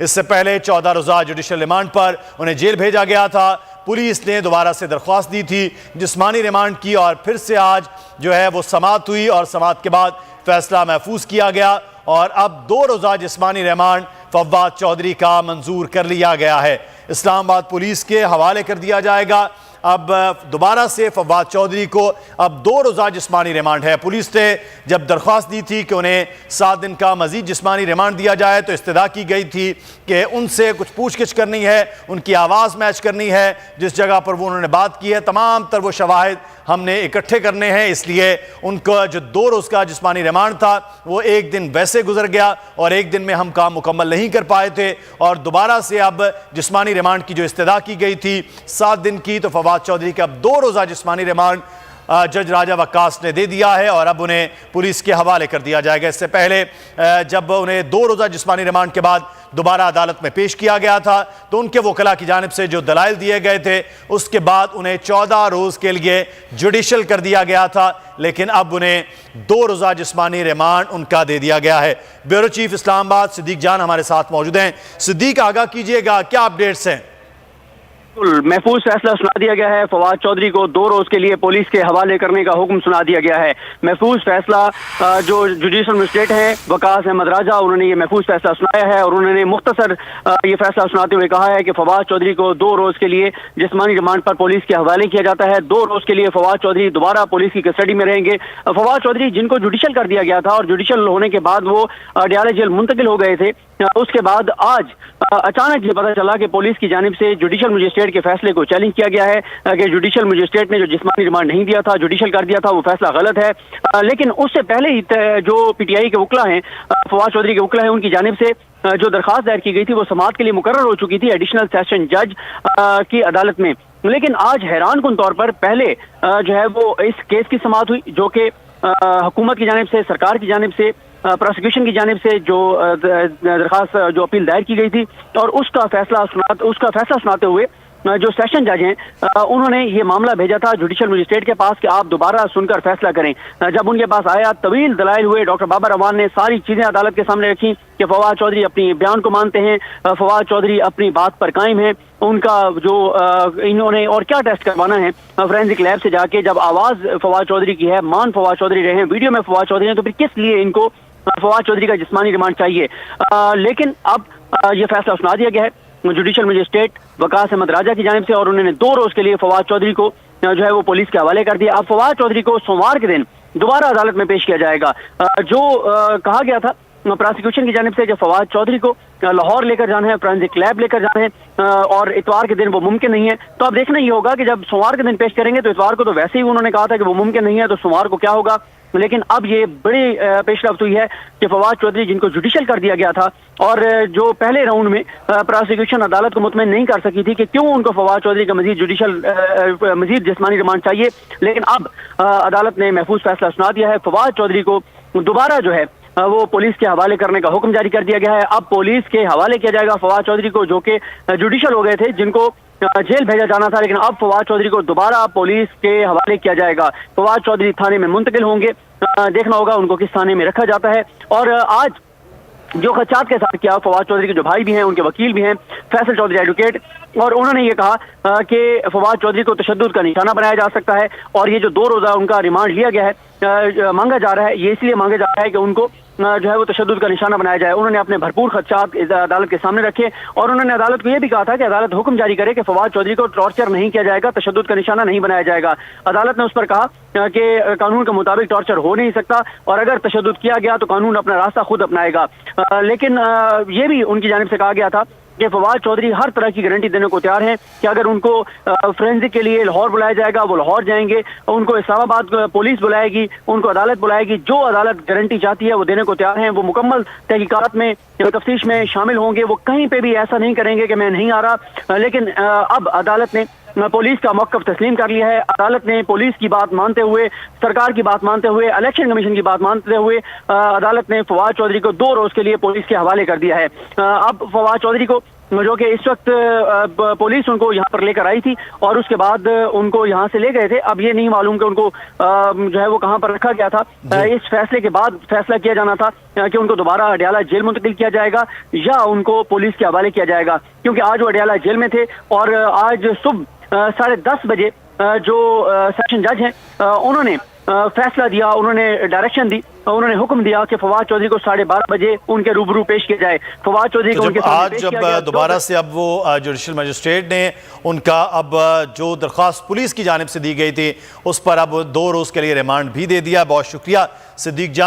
इससे पहले 14 रोजा जुडिशल रिमांड पर उन्हें जेल भेजा गया था। पुलिस ने दोबारा से दरख्वास्त दी थी जिस्मानी रिमांड की और फिर से आज जो है वो समाअत हुई और समाअत के बाद फैसला महफूज किया गया और अब 2 रोजा जिस्मानी रिमांड फव्वाद चौधरी का मंजूर कर लिया गया है। इस्लामाबाद पुलिस के हवाले कर दिया जाएगा। अब दोबारा से फव्वाद चौधरी को अब 2 रोजा जिस्मानी रिमांड है। पुलिस ने जब दरख्वास्त दी थी कि उन्हें 7 दिन का मजीद जिस्मानी रिमांड दिया जाए तो इस्तदा की गई थी कि उनसे कुछ पूछगिछ करनी है, उनकी आवाज़ मैच करनी है, जिस जगह पर वो उन्होंने बात की है तमाम तर वो शवाहिद हमने इकट्ठे करने हैं। इसलिए उनका जो 2 रोज़ का जिस्मानी रिमांड था वो एक दिन वैसे गुजर गया और एक दिन में हम काम मुकम्मल नहीं कर पाए थे और दोबारा से अब जिस्मानी रिमांड की जो इस्तदा की गई थी 7 दिन की, तो फव्वाद चौधरी का अब 2 रोज़ा जिस्मानी रिमांड जज राजा वक्कास ने दे दिया है और अब उन्हें पुलिस के हवाले कर दिया जाएगा। इससे पहले जब उन्हें 2 रोज़ा जिस्मानी रिमांड के बाद दोबारा अदालत में पेश किया गया था तो उनके वकला की जानिब से जो दलाइल दिए गए थे उसके बाद उन्हें 14 रोज़ के लिए जुडिशल कर दिया गया था, लेकिन अब उन्हें 2 रोज़ा जिस्मानी रिमांड उनका दे दिया गया है। ब्यूरो चीफ इस्लामाबाद सिद्दीक जान हमारे साथ मौजूद हैं। सिद्दीक, आगाह कीजिएगा, क्या अपडेट्स हैं? महफूज फैसला सुना दिया गया है। फवाद चौधरी को 2 रोज के लिए पुलिस के हवाले करने का हुक्म सुना दिया गया है। महफूज फैसला जो जुडिशल मजिस्ट्रेट हैं वकास अहमद राजा, उन्होंने ये महफूज फैसला सुनाया है और उन्होंने मुख्तसर ये फैसला सुनाते हुए कहा है कि फवाद चौधरी को 2 रोज के लिए जिस्मानी रिमांड पर पुलिस के हवाले किया जाता है। 2 रोज के लिए फवाद चौधरी दोबारा पुलिस की कस्टडी में रहेंगे। फवाद चौधरी जिनको जुडिशल कर दिया गया था और जुडिशल होने के बाद वो अडयाला जेल मुंतकिल हो गए थे, उसके बाद आज अचानक ये पता चला कि पुलिस की जानिब से जुडिशल मजिस्ट्रेट के फैसले को चैलेंज किया गया है कि जुडिशल मजिस्ट्रेट ने जो जिस्मानी रिमांड नहीं दिया था, जुडिशल कर दिया था, वो फैसला गलत है। लेकिन उससे पहले ही जो पीटीआई के वकला हैं, फवाद चौधरी के वकला हैं, उनकी जानिब से जो दरखास्त दायर की गई थी वो समाअत के लिए मुकर्रर हो चुकी थी एडिशनल सेशन जज की अदालत में। लेकिन आज हैरान कुन तौर पर पहले जो है वो इस केस की समाअत हुई जो कि हुकूमत की जानिब से, सरकार की जानिब से, प्रोसिक्यूशन की जानिब से जो दरखास्त जो अपील दायर की गई थी और उसका फैसला सुनाते हुए जो सेशन जज हैं उन्होंने ये मामला भेजा था जुडिशल मजिस्ट्रेट के पास कि आप दोबारा सुनकर फैसला करें। जब उनके पास आया, तवील दलाइल हुए, डॉक्टर बाबर अवान ने सारी चीजें अदालत के सामने रखी कि फवाद चौधरी अपनी बयान को मानते हैं, फवाद चौधरी अपनी बात पर कायम है, उनका जो इन्होंने और क्या टेस्ट करवाना है फोरेंसिक लैब से जाके, जब आवाज फवाद चौधरी की है, मान फवाद चौधरी रहे हैं, वीडियो में फवाद चौधरी हैं, तो फिर किस लिए इनको फवाद चौधरी का जिस्मानी रिमांड चाहिए। लेकिन अब यह फैसला सुना दिया गया है जुडिशल मजिस्ट्रेट वकास अहमद राजा की जानिब से और उन्होंने 2 रोज के लिए फवाद चौधरी को जो है वो पुलिस के हवाले कर दिया। अब फवाद चौधरी को सोमवार के दिन दोबारा अदालत में पेश किया जाएगा। जो कहा गया था प्रोसिक्यूशन की जानिब से जब फवाद चौधरी को लाहौर लेकर जाना है, फोरेंसिक लैब लेकर जाना है और इतवार के दिन वो मुमकिन नहीं है, तो अब देखना ये होगा कि जब सोमवार के दिन पेश करेंगे तो इतवार को तो वैसे ही उन्होंने कहा था कि वो मुमकिन नहीं है, तो सोमवार को क्या होगा। लेकिन अब ये बड़ी पेशरफ्त हुई है कि फवाद चौधरी जिनको जुडिशल कर दिया गया था और जो पहले राउंड में प्रोसिक्यूशन अदालत को मुतमईन नहीं कर सकी थी कि क्यों उनको फवाद चौधरी का मजीद जिस्मानी रिमांड चाहिए, लेकिन अब अदालत ने महफूज फैसला सुना दिया है। फवाद चौधरी को दोबारा जो है वो पुलिस के हवाले करने का हुक्म जारी कर दिया गया है। अब पुलिस के हवाले किया जाएगा फवाद चौधरी को, जो कि जुडिशल हो गए थे, जिनको जेल भेजा जाना था, लेकिन अब फवाद चौधरी को दोबारा पुलिस के हवाले किया जाएगा। फवाद चौधरी थाने में मुंतकिल होंगे, देखना होगा उनको किस थाने में रखा जाता है। और आज जो खदशात के साथ किया फवाद चौधरी के जो भाई भी हैं, उनके वकील भी हैं, फैसल चौधरी एडवोकेट, और उन्होंने ये कहा कि फवाद चौधरी को तशद्दुद का निशाना बनाया जा सकता है और ये जो 2 रोजा उनका रिमांड लिया गया है, मांगा जा रहा है, ये इसलिए मांगा जा रहा है कि उनको जो है वो तशद्दुद का निशाना बनाया जाए। उन्होंने अपने भरपूर खदशात अदालत के सामने रखे और उन्होंने अदालत को यह भी कहा था कि अदालत हुक्म जारी करे कि फवाद चौधरी को टॉर्चर नहीं किया जाएगा, तशद्दुद का निशाना नहीं बनाया जाएगा। अदालत ने उस पर कहा कि कानून के मुताबिक टॉर्चर हो नहीं सकता और अगर तशद्दुद किया गया तो कानून अपना रास्ता खुद अपनाएगा। लेकिन ये भी उनकी जानिब से कहा गया था कि फवाद चौधरी हर तरह की गारंटी देने को तैयार हैं कि अगर उनको फोरेंसिक के लिए लाहौर बुलाया जाएगा वो लाहौर जाएंगे, उनको इस्लामाबाद पुलिस बुलाएगी, उनको अदालत बुलाएगी, जो अदालत गारंटी चाहती है वो देने को तैयार हैं। वो मुकम्मल तहकीकात में, तफ्तीश में शामिल होंगे, वो कहीं पे भी ऐसा नहीं करेंगे कि मैं नहीं आ रहा। लेकिन अब अदालत ने पुलिस का मौक़िफ़ तस्लीम कर लिया है। अदालत ने पुलिस की बात मानते हुए, सरकार की बात मानते हुए, इलेक्शन कमीशन की बात मानते हुए अदालत ने फवाद चौधरी को 2 रोज के लिए पुलिस के हवाले कर दिया है। अब फवाद चौधरी को जो कि इस वक्त पुलिस उनको यहाँ पर लेकर आई थी और उसके बाद उनको यहाँ से ले गए थे। अब ये नहीं मालूम कि उनको जो है वो कहाँ पर रखा गया था। इस फैसले के बाद फैसला किया जाना था कि उनको दोबारा अडयाला जेल मुंतकिल किया जाएगा या उनको पुलिस के हवाले किया जाएगा, क्योंकि आज वो अडयाला जेल में थे और आज सुबह 10:30 बजे जो सेशन जज हैं उन्होंने फैसला दिया, उन्होंने डायरेक्शन दी, उन्होंने हुक्म दिया कि फवाद चौधरी को 12:30 बजे उनके रूबरू पेश किया जाए। फवाद चौधरी को उनके सामने पेश किया गया। जब दोबारा से अब वो जुडिशल मजिस्ट्रेट ने उनका अब जो दरख्वास्त पुलिस की जानिब से दी गई थी उस पर अब 2 रोज़ के लिए रिमांड भी दे दिया। बहुत शुक्रिया सिद्दीक जान।